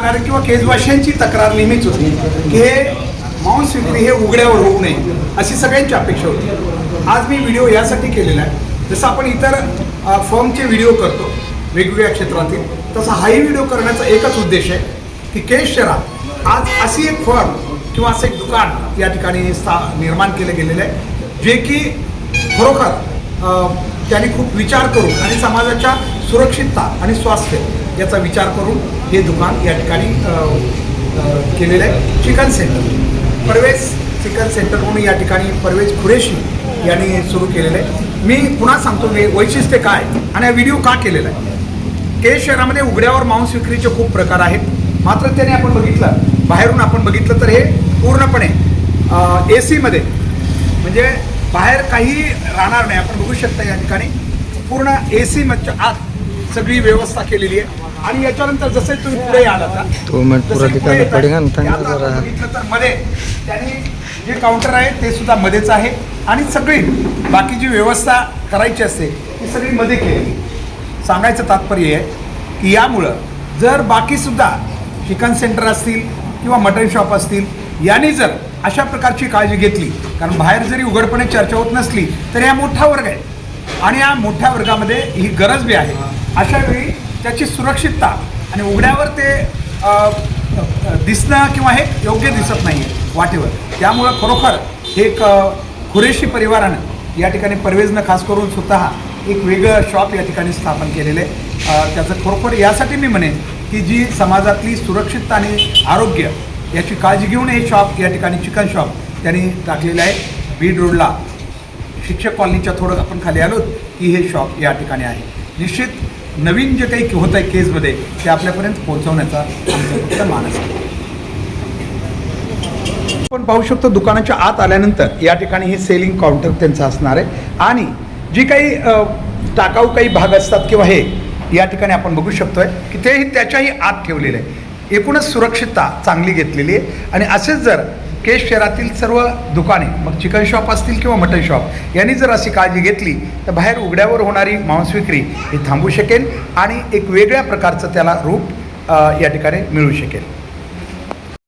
राहणारे किंवा केजवाशांची तक्रार नेहमीच होती की हे मांस विक्री हे उघड्यावर होऊ नये अशी सगळ्यांची अपेक्षा होती. आज मी व्हिडिओ यासाठी केलेला आहे, जसं आपण इतर फर्मचे व्हिडिओ करतो वेगवेगळ्या क्षेत्रातील, तसा हाही व्हिडिओ करण्याचा एकच उद्देश आहे की केज शहरात आज अशी एक फर्म किंवा असं एक दुकान या ठिकाणी निर्माण केलं गेलेलं आहे जे की खरोखर त्यांनी खूप विचार करून आणि समाजाच्या सुरक्षितता आणि स्वास्थ्य याचा विचार करून हे दुकान या ठिकाणी केलेलं आहे. Chicken centre, Parvez chicken centre म्हणून या ठिकाणी परवेज कुरेशी यांनी सुरू केलेलं आहे. मी पुन्हा सांगतो मी वैशिष्ट्य काय आणि हा व्हिडिओ का केलेला आहे. केज शहरामध्ये उघड्यावर मांस विक्रीचे खूप प्रकार आहेत, मात्र त्याने आपण बघितलं बाहेरून आपण बघितलं तर हे पूर्णपणे AC मध्ये म्हणजे बाहेर काही राहणार नाही. आपण बघू शकता या ठिकाणी पूर्ण AC मध्ये आत सगळी व्यवस्था केलेली आहे. आणि याच्यानंतर जसे तुम्ही पुढे आलात बघितलं तर मध्ये त्यांनी जे काउंटर आहे ते सुद्धा मध्येच आहे आणि सगळी बाकी जी व्यवस्था करायची असते ती सगळी मध्ये केलेली. सांगायचं तात्पर्य आहे की यामुळं जर बाकीसुद्धा चिकन सेंटर असतील किंवा मटन शॉप असतील यांनी जर अशा प्रकारची काळजी घेतली, कारण बाहेर जरी उघडपणे चर्चा होत नसली तरी हा मोठा वर्ग आहे आणि या मोठ्या वर्गामध्ये ही गरज बी आहे. अशा वेळी त्याची सुरक्षितता आणि उघड्यावर ते दिसणं किंवा हे योग्य दिसत नाही आहे वाटेवर. त्यामुळं खरोखर एक कुरेशी परिवारानं या ठिकाणी परवेजनं खास करून स्वतः एक वेगळं शॉप या ठिकाणी स्थापन केलेलं आहे. त्याचं खरोखर यासाठी मी म्हणेन की जी समाजातली सुरक्षितता आणि आरोग्य याची काळजी घेऊन हे शॉप या ठिकाणी चिकन शॉप त्यांनी टाकलेलं आहे. बीड रोडला शिक्षक कॉलनीच्या थोडं आपण खाली आलो की हे शॉप या ठिकाणी आहे. निश्चित नवीन जे काही होत आहे केजमध्ये ते आपल्यापर्यंत पोहोचवण्याचा आमचा फक्त मानस आहे. आपण पाहू शकतो दुकानाच्या आत आल्यानंतर या ठिकाणी हे सेलिंग काउंटर त्यांचं असणार आहे आणि जी काही टाकाऊ काही भाग असतात किंवा हे या ठिकाणी आपण बघू शकतोय की तेही त्याच्याही आत ठेवलेलं आहे. एकूणच सुरक्षितता चांगली घेतलेली आहे. आणि असेच जर केज शहरातील सर्व दुकाने मग चिकन शॉप असतील किंवा मटन शॉप यांनी जर अशी काळजी घेतली तर बाहेर उघड्यावर होणारी मांस विक्री ही थांबू शकेल आणि एक वेगळ्या प्रकारचं त्याला रूप या ठिकाणी मिळू शकेल.